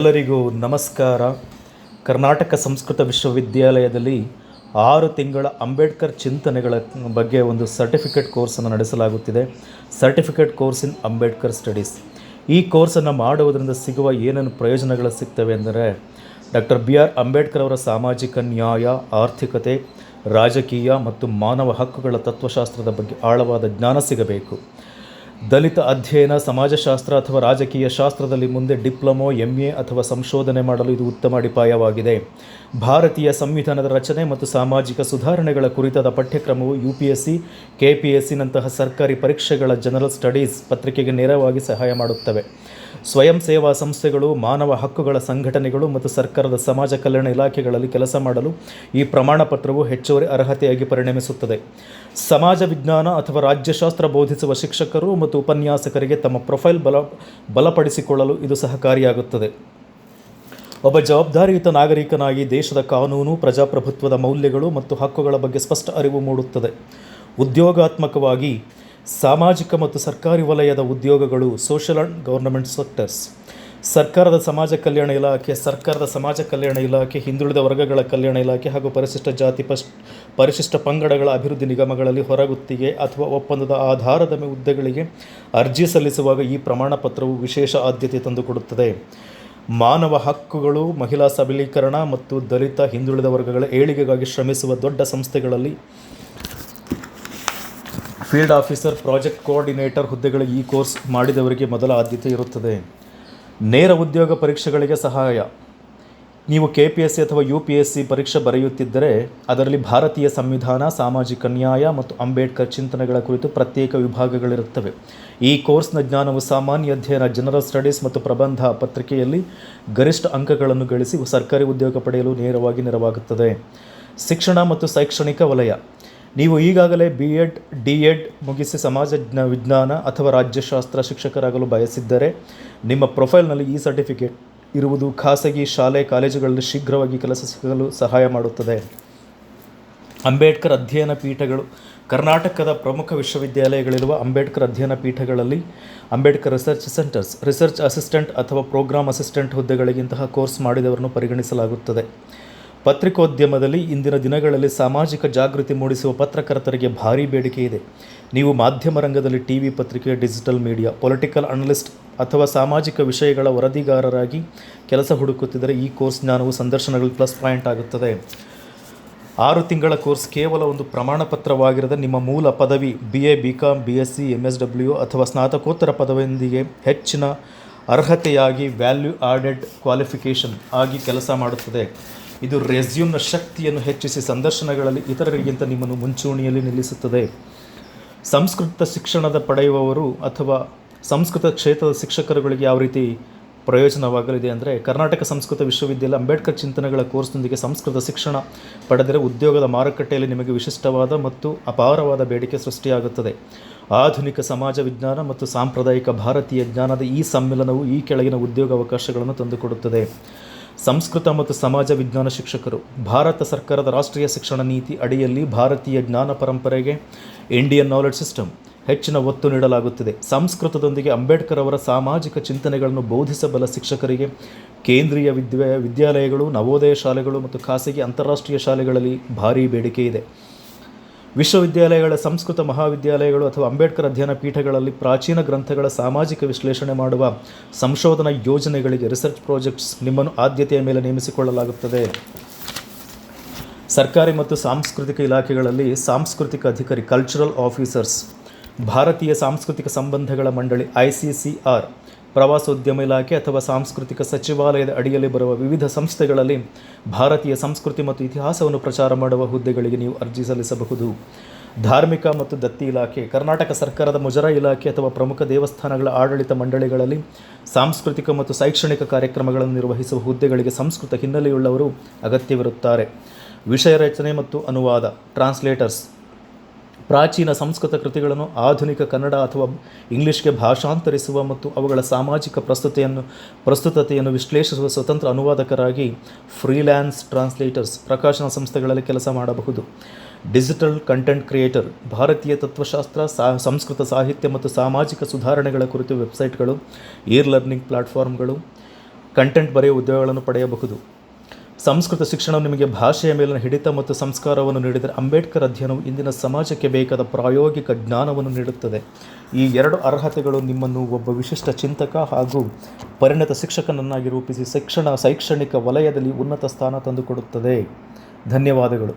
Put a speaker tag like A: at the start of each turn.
A: ಎಲ್ಲರಿಗೂ ನಮಸ್ಕಾರ. ಕರ್ನಾಟಕ ಸಂಸ್ಕೃತ ವಿಶ್ವವಿದ್ಯಾಲಯದಲ್ಲಿ 6 ತಿಂಗಳ ಅಂಬೇಡ್ಕರ್ ಚಿಂತನೆಗಳ ಬಗ್ಗೆ ಒಂದು ಸರ್ಟಿಫಿಕೇಟ್ ಕೋರ್ಸನ್ನು ನಡೆಸಲಾಗುತ್ತಿದೆ. Certificate course in Ambedkar studies. ಈ ಕೋರ್ಸನ್ನು ಮಾಡುವುದರಿಂದ ಸಿಗುವ ಏನೇನು ಪ್ರಯೋಜನಗಳು ಸಿಗ್ತವೆ ಎಂದರೆ, ಡಾಕ್ಟರ್ BR ಅಂಬೇಡ್ಕರ್ ಅವರ ಸಾಮಾಜಿಕ ನ್ಯಾಯ, ಆರ್ಥಿಕತೆ, ರಾಜಕೀಯ ಮತ್ತು ಮಾನವ ಹಕ್ಕುಗಳ ತತ್ವಶಾಸ್ತ್ರದ ಬಗ್ಗೆ ಆಳವಾದ ಜ್ಞಾನ ಸಿಗಬೇಕು. ದಲಿತ ಅಧ್ಯಯನ, ಸಮಾಜಶಾಸ್ತ್ರ ಅಥವಾ ರಾಜಕೀಯ ಶಾಸ್ತ್ರದಲ್ಲಿ ಮುಂದೆ ಡಿಪ್ಲೊಮೊ, MA ಅಥವಾ ಸಂಶೋಧನೆ ಮಾಡಲು ಇದು ಉತ್ತಮ ಅಡಿಪಾಯವಾಗಿದೆ. ಭಾರತೀಯ ಸಂವಿಧಾನದ ರಚನೆ ಮತ್ತು ಸಾಮಾಜಿಕ ಸುಧಾರಣೆಗಳ ಕುರಿತಾದ ಪಠ್ಯಕ್ರಮವು UPSC, KPSCನಂತಹ ಸರ್ಕಾರಿ ಪರೀಕ್ಷೆಗಳ ಜನರಲ್ ಸ್ಟಡೀಸ್ ಪತ್ರಿಕೆಗೆ ನೇರವಾಗಿ ಸಹಾಯ ಮಾಡುತ್ತವೆ. ಸ್ವಯಂ ಸೇವಾ ಸಂಸ್ಥೆಗಳು, ಮಾನವ ಹಕ್ಕುಗಳ ಸಂಘಟನೆಗಳು ಮತ್ತು ಸರ್ಕಾರದ ಸಮಾಜ ಕಲ್ಯಾಣ ಇಲಾಖೆಗಳಲ್ಲಿ ಕೆಲಸ ಮಾಡಲು ಈ ಪ್ರಮಾಣಪತ್ರವು ಹೆಚ್ಚುವರಿ ಅರ್ಹತೆಯಾಗಿ ಪರಿಣಮಿಸುತ್ತದೆ. ಸಮಾಜ ವಿಜ್ಞಾನ ಅಥವಾ ರಾಜ್ಯಶಾಸ್ತ್ರ ಬೋಧಿಸುವ ಶಿಕ್ಷಕರು ಮತ್ತು ಉಪನ್ಯಾಸಕರಿಗೆ ತಮ್ಮ ಪ್ರೊಫೈಲ್ ಬಲಪಡಿಸಿಕೊಳ್ಳಲು ಇದು ಸಹಕಾರಿಯಾಗುತ್ತದೆ. ಒಬ್ಬ ಜವಾಬ್ದಾರಿಯುತ ನಾಗರಿಕನಾಗಿ ದೇಶದ ಕಾನೂನು, ಪ್ರಜಾಪ್ರಭುತ್ವದ ಮೌಲ್ಯಗಳು ಮತ್ತು ಹಕ್ಕುಗಳ ಬಗ್ಗೆ ಸ್ಪಷ್ಟ ಅರಿವು ಮೂಡುತ್ತದೆ. ಉದ್ಯೋಗಾತ್ಮಕವಾಗಿ ಸಾಮಾಜಿಕ ಮತ್ತು ಸರ್ಕಾರಿ ವಲಯದ ಉದ್ಯೋಗಗಳು, ಸೋಷಿಯಲ್ ಆ್ಯಂಡ್ ಗವರ್ನಮೆಂಟ್ ಸೆಕ್ಟರ್ಸ್, ಸರ್ಕಾರದ ಸಮಾಜ ಕಲ್ಯಾಣ ಇಲಾಖೆ, ಹಿಂದುಳಿದ ವರ್ಗಗಳ ಕಲ್ಯಾಣ ಇಲಾಖೆ ಹಾಗೂ ಪರಿಶಿಷ್ಟ ಜಾತಿ, ಪರಿಶಿಷ್ಟ ಪಂಗಡಗಳ ಅಭಿವೃದ್ಧಿ ನಿಗಮಗಳಲ್ಲಿ ಹೊರಗುತ್ತಿಗೆ ಅಥವಾ ಒಪ್ಪಂದದ ಆಧಾರದ ಹುದ್ದೆಗಳಿಗೆ ಅರ್ಜಿ ಸಲ್ಲಿಸುವಾಗ ಈ ಪ್ರಮಾಣಪತ್ರವು ವಿಶೇಷ ಆದ್ಯತೆ ತಂದುಕೊಡುತ್ತದೆ. ಮಾನವ ಹಕ್ಕುಗಳು, ಮಹಿಳಾ ಸಬಲೀಕರಣ ಮತ್ತು ದಲಿತ, ಹಿಂದುಳಿದ ವರ್ಗಗಳ ಏಳಿಗೆಗಾಗಿ ಶ್ರಮಿಸುವ ದೊಡ್ಡ ಸಂಸ್ಥೆಗಳಲ್ಲಿ ಫೀಲ್ಡ್ ಆಫೀಸರ್, ಪ್ರಾಜೆಕ್ಟ್ ಕೋಆರ್ಡಿನೇಟರ್ ಹುದ್ದೆಗಳಿಗೆ ಈ ಕೋರ್ಸ್ ಮಾಡಿದವರಿಗೆ ಮೊದಲ ಆದ್ಯತೆ ಇರುತ್ತದೆ. ನೇರ ಉದ್ಯೋಗ ಪರೀಕ್ಷೆಗಳಿಗೆ ಸಹಾಯ. ನೀವು KPSC ಅಥವಾ UPSC ಪರೀಕ್ಷೆ ಬರೆಯುತ್ತಿದ್ದರೆ ಅದರಲ್ಲಿ ಭಾರತೀಯ ಸಂವಿಧಾನ, ಸಾಮಾಜಿಕ ನ್ಯಾಯ ಮತ್ತು ಅಂಬೇಡ್ಕರ್ ಚಿಂತನೆಗಳ ಕುರಿತು ಪ್ರತ್ಯೇಕ ವಿಭಾಗಗಳಿರುತ್ತವೆ. ಈ ಕೋರ್ಸ್ನ ಜ್ಞಾನವು ಸಾಮಾನ್ಯ ಅಧ್ಯಯನ, ಜನರಲ್ ಸ್ಟಡೀಸ್ ಮತ್ತು ಪ್ರಬಂಧ ಪತ್ರಿಕೆಯಲ್ಲಿ ಗರಿಷ್ಠ ಅಂಕಗಳನ್ನು ಗಳಿಸಿ ಸರ್ಕಾರಿ ಉದ್ಯೋಗ ಪಡೆಯಲು ನೇರವಾಗಿ ನೆರವಾಗುತ್ತದೆ. ಶಿಕ್ಷಣ ಮತ್ತು ಶೈಕ್ಷಣಿಕ ವಲಯ. ನೀವು ಈಗಾಗಲೇ B.Ed, D.Ed ಮುಗಿಸಿ ಸಮಾಜ ವಿಜ್ಞಾನ ಅಥವಾ ರಾಜ್ಯಶಾಸ್ತ್ರ ಶಿಕ್ಷಕರಾಗಲು ಬಯಸಿದ್ದರೆ ನಿಮ್ಮ ಪ್ರೊಫೈಲ್ನಲ್ಲಿ ಈ ಸರ್ಟಿಫಿಕೇಟ್ ಇರುವುದು ಖಾಸಗಿ ಶಾಲೆ, ಕಾಲೇಜುಗಳಲ್ಲಿ ಶೀಘ್ರವಾಗಿ ಕೆಲಸ ಸಿಗಲು ಸಹಾಯ ಮಾಡುತ್ತದೆ. ಅಂಬೇಡ್ಕರ್ ಅಧ್ಯಯನ ಪೀಠಗಳು. ಕರ್ನಾಟಕದ ಪ್ರಮುಖ ವಿಶ್ವವಿದ್ಯಾಲಯಗಳಿರುವ ಅಂಬೇಡ್ಕರ್ ಅಧ್ಯಯನ ಪೀಠಗಳಲ್ಲಿ Ambedkar research centres, research assistant ಅಥವಾ ಪ್ರೋಗ್ರಾಮ್ ಅಸಿಸ್ಟೆಂಟ್ ಹುದ್ದೆಗಳಿಗಿಂತಹ ಕೋರ್ಸ್ ಮಾಡಿದವರನ್ನು ಪರಿಗಣಿಸಲಾಗುತ್ತದೆ. ಪತ್ರಿಕೋದ್ಯಮದಲ್ಲಿ ಇಂದಿನ ದಿನಗಳಲ್ಲಿ ಸಾಮಾಜಿಕ ಜಾಗೃತಿ ಮೂಡಿಸುವ ಪತ್ರಕರ್ತರಿಗೆ ಭಾರೀ ಬೇಡಿಕೆ ಇದೆ. ನೀವು ಮಾಧ್ಯಮ ರಂಗದಲ್ಲಿ TV, ಪತ್ರಿಕೆ, ಡಿಜಿಟಲ್ ಮೀಡಿಯಾ, ಪೊಲಿಟಿಕಲ್ ಅನಲಿಸ್ಟ್ ಅಥವಾ ಸಾಮಾಜಿಕ ವಿಷಯಗಳ ವರದಿಗಾರರಾಗಿ ಕೆಲಸ ಹುಡುಕುತ್ತಿದ್ದರೆ ಈ ಕೋರ್ಸ್ ಜ್ಞಾನವು ಸಂದರ್ಶನಗಳಲ್ಲಿ ಪ್ಲಸ್ ಪಾಯಿಂಟ್ ಆಗುತ್ತದೆ. 6 ತಿಂಗಳ ಕೋರ್ಸ್ ಕೇವಲ ಒಂದು ಪ್ರಮಾಣಪತ್ರವಾಗಿರದ ನಿಮ್ಮ ಮೂಲ ಪದವಿ BA, BCom, BSc, MSW ಅಥವಾ ಸ್ನಾತಕೋತ್ತರ ಪದವಿಯೊಂದಿಗೆ ಹೆಚ್ಚಿನ ಅರ್ಹತೆಯಾಗಿ ವ್ಯಾಲ್ಯೂ ಆಡೆಡ್ ಕ್ವಾಲಿಫಿಕೇಷನ್ ಆಗಿ ಕೆಲಸ ಮಾಡುತ್ತದೆ. ಇದು ರೆಸ್ಯೂಮ್ನ ಶಕ್ತಿಯನ್ನು ಹೆಚ್ಚಿಸಿ ಸಂದರ್ಶನಗಳಲ್ಲಿ ಇತರರಿಗಿಂತ ನಿಮ್ಮನ್ನು ಮುಂಚೂಣಿಯಲ್ಲಿ ನಿಲ್ಲಿಸುತ್ತದೆ. ಸಂಸ್ಕೃತ ಶಿಕ್ಷಣದ ಪಡೆಯುವವರು ಅಥವಾ ಸಂಸ್ಕೃತ ಕ್ಷೇತ್ರದ ಶಿಕ್ಷಕರುಗಳಿಗೆ ಯಾವ ರೀತಿ ಪ್ರಯೋಜನವಾಗಲಿದೆ ಅಂದರೆ, ಕರ್ನಾಟಕ ಸಂಸ್ಕೃತ ವಿಶ್ವವಿದ್ಯಾಲಯ ಅಂಬೇಡ್ಕರ್ ಚಿಂತನೆಗಳ ಕೋರ್ಸ್ನೊಂದಿಗೆ ಸಂಸ್ಕೃತ ಶಿಕ್ಷಣ ಪಡೆದರೆ ಉದ್ಯೋಗದ ಮಾರುಕಟ್ಟೆಯಲ್ಲಿ ನಿಮಗೆ ವಿಶಿಷ್ಟವಾದ ಮತ್ತು ಅಪಾರವಾದ ಬೇಡಿಕೆ ಸೃಷ್ಟಿಯಾಗುತ್ತದೆ. ಆಧುನಿಕ ಸಮಾಜ ವಿಜ್ಞಾನ ಮತ್ತು ಸಾಂಪ್ರದಾಯಿಕ ಭಾರತೀಯ ಜ್ಞಾನದ ಈ ಸಮ್ಮಿಲನವು ಈ ಕೆಳಗಿನ ಉದ್ಯೋಗ ಅವಕಾಶಗಳನ್ನು ತಂದುಕೊಡುತ್ತದೆ. ಸಂಸ್ಕೃತ ಮತ್ತು ಸಮಾಜ ವಿಜ್ಞಾನ ಶಿಕ್ಷಕರು. ಭಾರತ ಸರ್ಕಾರದ ರಾಷ್ಟ್ರೀಯ ಶಿಕ್ಷಣ ನೀತಿ ಅಡಿಯಲ್ಲಿ ಭಾರತೀಯ ಜ್ಞಾನ ಪರಂಪರೆಗೆ, ಇಂಡಿಯನ್ ನಾಲೆಡ್ಜ್ ಸಿಸ್ಟಮ್ ಹೆಚ್ಚಿನ ಒತ್ತು ನೀಡಲಾಗುತ್ತಿದೆ. ಸಂಸ್ಕೃತದೊಂದಿಗೆ ಅಂಬೇಡ್ಕರ್ ಅವರ ಸಾಮಾಜಿಕ ಚಿಂತನೆಗಳನ್ನು ಬೋಧಿಸಬಲ್ಲ ಶಿಕ್ಷಕರಿಗೆ ಕೇಂದ್ರೀಯ ವಿದ್ಯಾಲಯಗಳು, ನವೋದಯ ಶಾಲೆಗಳು ಮತ್ತು ಖಾಸಗಿ ಅಂತಾರಾಷ್ಟ್ರೀಯ ಶಾಲೆಗಳಲ್ಲಿ ಭಾರೀ ಬೇಡಿಕೆ ಇದೆ. ವಿಶ್ವವಿದ್ಯಾಲಯಗಳ, ಸಂಸ್ಕೃತ ಮಹಾವಿದ್ಯಾಲಯಗಳು ಅಥವಾ ಅಂಬೇಡ್ಕರ್ ಅಧ್ಯಯನ ಪೀಠಗಳಲ್ಲಿ ಪ್ರಾಚೀನ ಗ್ರಂಥಗಳ ಸಾಮಾಜಿಕ ವಿಶ್ಲೇಷಣೆ ಮಾಡುವ ಸಂಶೋಧನಾ ಯೋಜನೆಗಳಿಗೆ, ರಿಸರ್ಚ್ ಪ್ರಾಜೆಕ್ಟ್ಸ್ ನಿಮ್ಮನ್ನು ಆದ್ಯತೆಯ ಮೇಲೆ ನೇಮಿಸಿಕೊಳ್ಳಲಾಗುತ್ತದೆ. ಸರ್ಕಾರಿ ಮತ್ತು ಸಾಂಸ್ಕೃತಿಕ ಇಲಾಖೆಗಳಲ್ಲಿ ಸಾಂಸ್ಕೃತಿಕ ಅಧಿಕಾರಿ, ಕಲ್ಚರಲ್ ಆಫೀಸರ್ಸ್, ಭಾರತೀಯ ಸಾಂಸ್ಕೃತಿಕ ಸಂಬಂಧಗಳ ಮಂಡಳಿ ICCR, ಪ್ರವಾಸೋದ್ಯಮ ಇಲಾಖೆ ಅಥವಾ ಸಾಂಸ್ಕೃತಿಕ ಸಚಿವಾಲಯದ ಅಡಿಯಲ್ಲಿ ಬರುವ ವಿವಿಧ ಸಂಸ್ಥೆಗಳಲ್ಲಿ ಭಾರತೀಯ ಸಂಸ್ಕೃತಿ ಮತ್ತು ಇತಿಹಾಸವನ್ನು ಪ್ರಚಾರ ಮಾಡುವ ಹುದ್ದೆಗಳಿಗೆ ನೀವು ಅರ್ಜಿ ಸಲ್ಲಿಸಬಹುದು. ಧಾರ್ಮಿಕ ಮತ್ತು ದತ್ತಿ ಇಲಾಖೆ. ಕರ್ನಾಟಕ ಸರ್ಕಾರದ ಮುಜರಾಯಿ ಇಲಾಖೆ ಅಥವಾ ಪ್ರಮುಖ ದೇವಸ್ಥಾನಗಳ ಆಡಳಿತ ಮಂಡಳಿಗಳಲ್ಲಿ ಸಾಂಸ್ಕೃತಿಕ ಮತ್ತು ಶೈಕ್ಷಣಿಕ ಕಾರ್ಯಕ್ರಮಗಳನ್ನು ನಿರ್ವಹಿಸುವ ಹುದ್ದೆಗಳಿಗೆ ಸಂಸ್ಕೃತ ಹಿನ್ನೆಲೆಯುಳ್ಳವರು ಅಗತ್ಯವಿರುತ್ತಾರೆ. ವಿಷಯ ರಚನೆ ಮತ್ತು ಅನುವಾದ, ಟ್ರಾನ್ಸ್ಲೇಟರ್ಸ್. ಪ್ರಾಚೀನ ಸಂಸ್ಕೃತ ಕೃತಿಗಳನ್ನು ಆಧುನಿಕ ಕನ್ನಡ ಅಥವಾ ಇಂಗ್ಲಿಷ್ಗೆ ಭಾಷಾಂತರಿಸುವ ಮತ್ತು ಅವುಗಳ ಸಾಮಾಜಿಕ ಪ್ರಸ್ತುತತೆಯನ್ನು ವಿಶ್ಲೇಷಿಸುವ ಸ್ವತಂತ್ರ ಅನುವಾದಕರಾಗಿ ಫ್ರೀಲ್ಯಾನ್ಸ್ ಟ್ರಾನ್ಸ್ಲೇಟರ್ಸ್ ಪ್ರಕಾಶನ ಸಂಸ್ಥೆಗಳಲ್ಲಿ ಕೆಲಸ ಮಾಡಬಹುದು. ಡಿಜಿಟಲ್ ಕಂಟೆಂಟ್ ಕ್ರಿಯೇಟರ್, ಭಾರತೀಯ ತತ್ವಶಾಸ್ತ್ರ, ಸಂಸ್ಕೃತ ಸಾಹಿತ್ಯ ಮತ್ತು ಸಾಮಾಜಿಕ ಸುಧಾರಣೆಗಳ ಕುರಿತು ವೆಬ್ಸೈಟ್ಗಳು, ಲರ್ನಿಂಗ್ ಪ್ಲಾಟ್ಫಾರ್ಮ್ಗಳು, ಕಂಟೆಂಟ್ ಬರೆಯುವ ಉದ್ಯೋಗಗಳನ್ನು ಪಡೆಯಬಹುದು. ಸಂಸ್ಕೃತ ಶಿಕ್ಷಣವು ನಿಮಗೆ ಭಾಷೆಯ ಮೇಲಿನ ಹಿಡಿತ ಮತ್ತು ಸಂಸ್ಕಾರವನ್ನು ನೀಡಿದರೆ, ಅಂಬೇಡ್ಕರ್ ಅಧ್ಯಯನವು ಇಂದಿನ ಸಮಾಜಕ್ಕೆ ಬೇಕಾದ ಪ್ರಾಯೋಗಿಕ ಜ್ಞಾನವನ್ನು ನೀಡುತ್ತದೆ. ಈ 2 ಅರ್ಹತೆಗಳು ನಿಮ್ಮನ್ನು ಒಬ್ಬ ವಿಶಿಷ್ಟ ಚಿಂತಕ ಹಾಗೂ ಪರಿಣತ ಶಿಕ್ಷಕನನ್ನಾಗಿ ರೂಪಿಸಿ ಶೈಕ್ಷಣಿಕ ವಲಯದಲ್ಲಿ ಉನ್ನತ ಸ್ಥಾನ ತಂದುಕೊಡುತ್ತದೆ. ಧನ್ಯವಾದಗಳು.